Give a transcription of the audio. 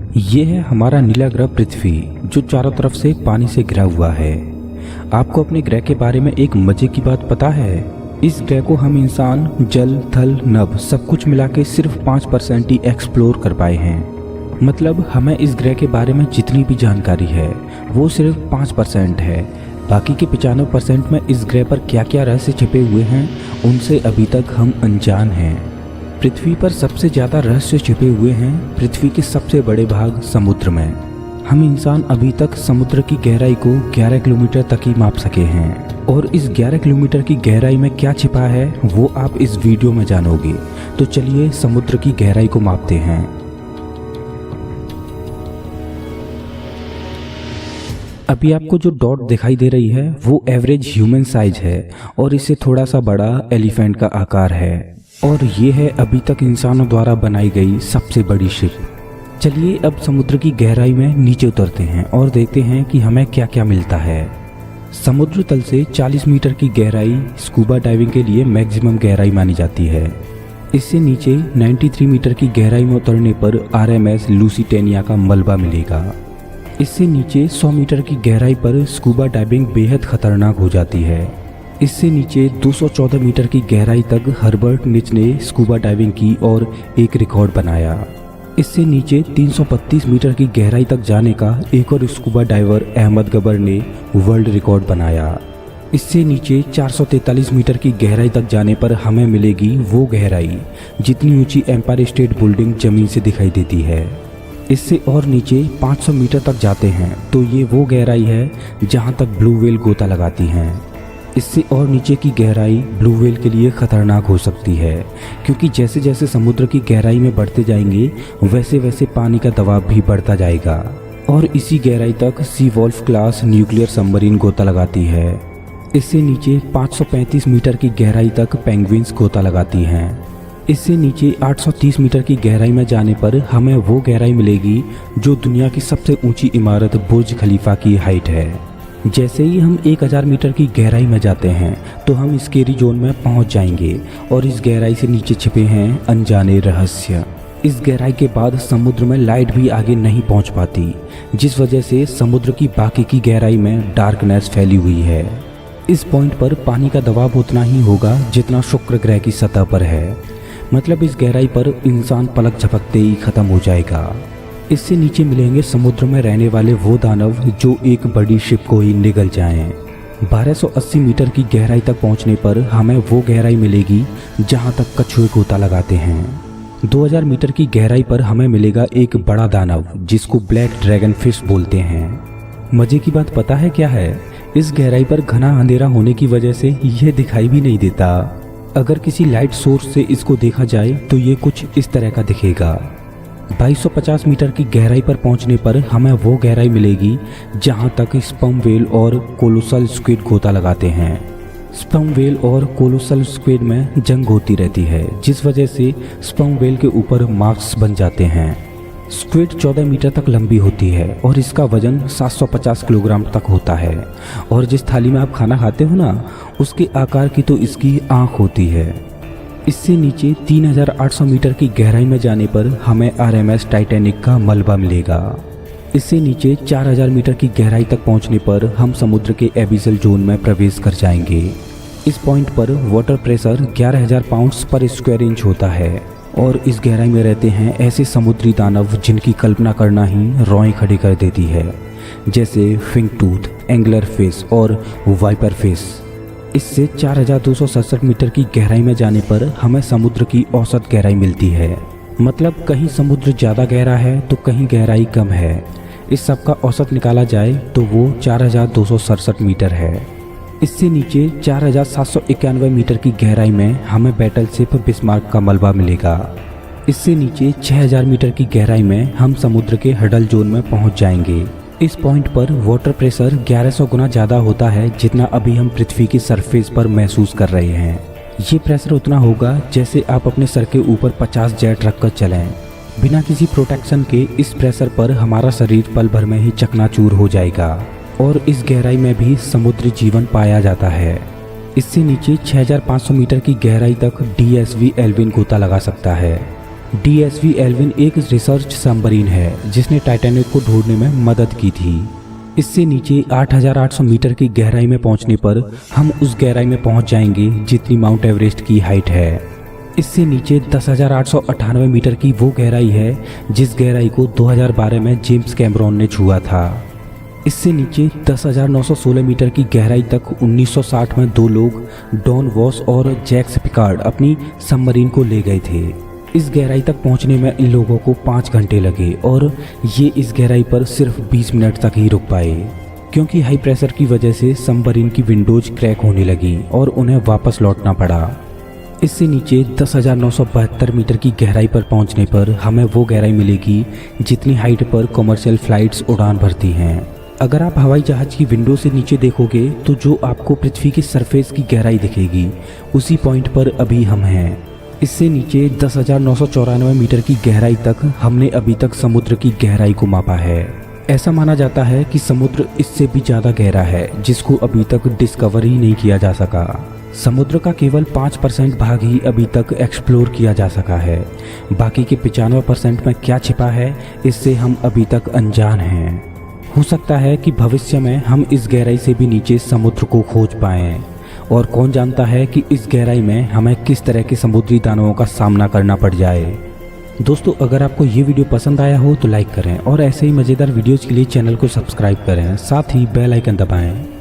ये है हमारा नीला ग्रह पृथ्वी, जो चारों तरफ से पानी से घिरा हुआ है। आपको अपने ग्रह के बारे में एक मजे की बात पता है? इस ग्रह को हम इंसान जल थल नभ सब कुछ मिला के सिर्फ 5% ही एक्सप्लोर कर पाए हैं। मतलब हमें इस ग्रह के बारे में जितनी भी जानकारी है वो सिर्फ 5% है। बाकी के 95% में इस ग्रह पर क्या क्या रहस्य छिपे हुए हैं उनसे अभी तक हम अनजान हैं। पृथ्वी पर सबसे ज़्यादा रहस्य छिपे हुए हैं पृथ्वी के सबसे बड़े भाग समुद्र में। हम इंसान अभी तक समुद्र की गहराई को 11 किलोमीटर तक ही माप सके हैं, और इस 11 किलोमीटर की गहराई में क्या छिपा है वो आप इस वीडियो में जानोगे। तो चलिए समुद्र की गहराई को मापते हैं। अभी आपको जो डॉट दिखाई दे रही है वो एवरेज ह्यूमन साइज है, और इससे थोड़ा सा बड़ा एलिफेंट का आकार है। और ये है अभी तक इंसानों द्वारा बनाई गई सबसे बड़ी शिप। चलिए अब समुद्र की गहराई में नीचे उतरते हैं और देखते हैं कि हमें क्या क्या मिलता है। समुद्र तल से 40 मीटर की गहराई स्कूबा डाइविंग के लिए मैक्सिमम गहराई मानी जाती है। इससे नीचे 93 मीटर की गहराई में उतरने पर RMS लुसिटेनिया का मलबा मिलेगा। इससे नीचे 100 मीटर की गहराई पर स्कूबा डाइविंग बेहद खतरनाक हो जाती है। इससे नीचे 214 मीटर की गहराई तक हर्बर्ट निच ने स्कूबा डाइविंग की और एक रिकॉर्ड बनाया। इससे नीचे 332 मीटर की गहराई तक जाने का एक और स्कूबा डाइवर अहमद गबर ने वर्ल्ड रिकॉर्ड बनाया। इससे नीचे 443 मीटर की गहराई तक जाने पर हमें मिलेगी वो गहराई जितनी ऊंची एम्पायर स्टेट बिल्डिंग जमीन से दिखाई देती है। इससे और नीचे 500 मीटर तक जाते हैं तो ये वो गहराई है जहां तक ब्लू व्हेल गोता लगाती हैं। इससे और नीचे की गहराई ब्लू व्हेल के लिए खतरनाक हो सकती है, क्योंकि जैसे जैसे समुद्र की गहराई में बढ़ते जाएंगे वैसे वैसे पानी का दबाव भी बढ़ता जाएगा। और इसी गहराई तक सी वॉल्फ क्लास न्यूक्लियर सबमरीन गोता लगाती है। इससे नीचे 535 मीटर की गहराई तक पेंगुइन्स गोता लगाती हैं। इससे नीचे 830 मीटर की गहराई में जाने पर हमें वो गहराई मिलेगी जो दुनिया की सबसे ऊंची इमारत बुर्ज खलीफा की हाइट है। जैसे ही हम 1000 मीटर की गहराई में जाते हैं तो हम स्केरी जोन में पहुंच जाएंगे, और इस गहराई से नीचे छिपे हैं अनजाने रहस्य। इस गहराई के बाद समुद्र में लाइट भी आगे नहीं पहुंच पाती, जिस वजह से समुद्र की बाकी की गहराई में डार्कनेस फैली हुई है। इस पॉइंट पर पानी का दबाव उतना ही होगा जितना शुक्र ग्रह की सतह पर है। मतलब इस गहराई पर इंसान पलक झपकते ही खत्म हो जाएगा। इससे नीचे मिलेंगे समुद्र में रहने वाले वो दानव जो एक बड़ी शिप को ही निगल जाएं। 1280 मीटर की गहराई तक पहुंचने पर हमें वो गहराई मिलेगी जहां तक कछुए गोता लगाते हैं। 2000 मीटर की गहराई पर हमें मिलेगा एक बड़ा दानव जिसको ब्लैक ड्रैगन फिश बोलते हैं। मजे की बात पता है क्या है? इस गहराई पर घना अंधेरा होने की वजह से यह दिखाई भी नहीं देता। अगर किसी लाइट सोर्स से इसको देखा जाए तो ये कुछ इस तरह का दिखेगा। 2250 मीटर की गहराई पर पहुंचने पर हमें वो गहराई मिलेगी जहां तक स्पर्म व्हेल और कोलोसल स्क्विड गोता लगाते हैं। स्पर्म व्हेल और कोलोसल स्क्विड में जंग होती रहती है, जिस वजह से स्पर्म व्हेल के ऊपर मार्क्स बन जाते हैं। स्क्विड 14 मीटर तक लंबी होती है और इसका वजन 750 किलोग्राम तक होता है। और जिस थाली में आप खाना खाते हो ना, उसके आकार की तो इसकी आँख होती है। इससे नीचे 3800 मीटर की गहराई में जाने पर हमें RMS टाइटैनिक का मलबा मिलेगा। इससे नीचे 4000 मीटर की गहराई तक पहुंचने पर हम समुद्र के एबिसल जोन में प्रवेश कर जाएंगे। इस पॉइंट पर वाटर प्रेशर 11000 पाउंड्स पर स्क्वायर इंच होता है, और इस गहराई में रहते हैं ऐसे समुद्री दानव जिनकी कल्पना करना ही रोएं खड़ी कर देती है, जैसे फिंग टूथ, एंगलर फिश और वाइपर फिश। इससे 4267 मीटर की गहराई में जाने पर हमें समुद्र की औसत गहराई मिलती है। मतलब कहीं समुद्र ज़्यादा गहरा है तो कहीं गहराई कम है। इस सब का औसत निकाला जाए तो वो 4267 मीटर है। इससे नीचे 4791 मीटर की गहराई में हमें बैटलशिप बिस्मार्क का मलबा मिलेगा। इससे नीचे 6000 मीटर की गहराई में हम समुद्र के हडल जोन में पहुंच जाएंगे। इस पॉइंट पर वाटर प्रेशर 1100 गुना ज़्यादा होता है जितना अभी हम पृथ्वी की सरफेस पर महसूस कर रहे हैं। ये प्रेशर उतना होगा जैसे आप अपने सर के ऊपर 50 जेट रख कर चलें। बिना किसी प्रोटेक्शन के इस प्रेशर पर हमारा शरीर पल भर में ही चकनाचूर हो जाएगा। और इस गहराई में भी समुद्री जीवन पाया जाता है। इससे नीचे 6500 मीटर की गहराई तक DSV एल्विन गोता लगा सकता है। DSV एल्विन एक रिसर्च सबमरीन है जिसने टाइटैनिक को ढूंढने में मदद की थी। इससे नीचे 8,800 मीटर की गहराई में पहुंचने पर हम उस गहराई में पहुंच जाएंगे जितनी माउंट एवरेस्ट की हाइट है। इससे नीचे 10,898 मीटर की वो गहराई है जिस गहराई को 2012 में जेम्स कैमरॉन ने छुआ था। इससे नीचे 10,916 मीटर की गहराई तक 1960 में दो लोग डॉन वॉस और जैक्स पिकार्ड अपनी सबमरीन को ले गए थे। इस गहराई तक पहुंचने में इन लोगों को 5 घंटे लगे और ये इस गहराई पर सिर्फ 20 मिनट तक ही रुक पाए, क्योंकि हाई प्रेशर की वजह से सबमरीन की विंडोज क्रैक होने लगी और उन्हें वापस लौटना पड़ा। इससे नीचे 10,972 मीटर की गहराई पर पहुंचने पर हमें वो गहराई मिलेगी जितनी हाइट पर कमर्शियल फ्लाइट्स उड़ान भरती हैं। अगर आप हवाई जहाज की विंडो से नीचे देखोगे तो जो आपको पृथ्वी की सरफेस की गहराई दिखेगी उसी पॉइंट पर अभी हम हैं। इससे नीचे 10,994 मीटर की गहराई तक हमने अभी तक समुद्र की गहराई को मापा है। ऐसा माना जाता है कि समुद्र इससे भी ज़्यादा गहरा है जिसको अभी तक डिस्कवर ही नहीं किया जा सका। समुद्र का केवल 5% भाग ही अभी तक एक्सप्लोर किया जा सका है। बाकी के 95% में क्या छिपा है इससे हम अभी तक अनजान हैं। हो सकता है कि भविष्य में हम इस गहराई से भी नीचे समुद्र को खोज पाएं, और कौन जानता है कि इस गहराई में हमें किस तरह के समुद्री दानवों का सामना करना पड़ जाए। दोस्तों, अगर आपको ये वीडियो पसंद आया हो तो लाइक करें और ऐसे ही मज़ेदार वीडियोज़ के लिए चैनल को सब्सक्राइब करें, साथ ही बेल आइकन दबाएं।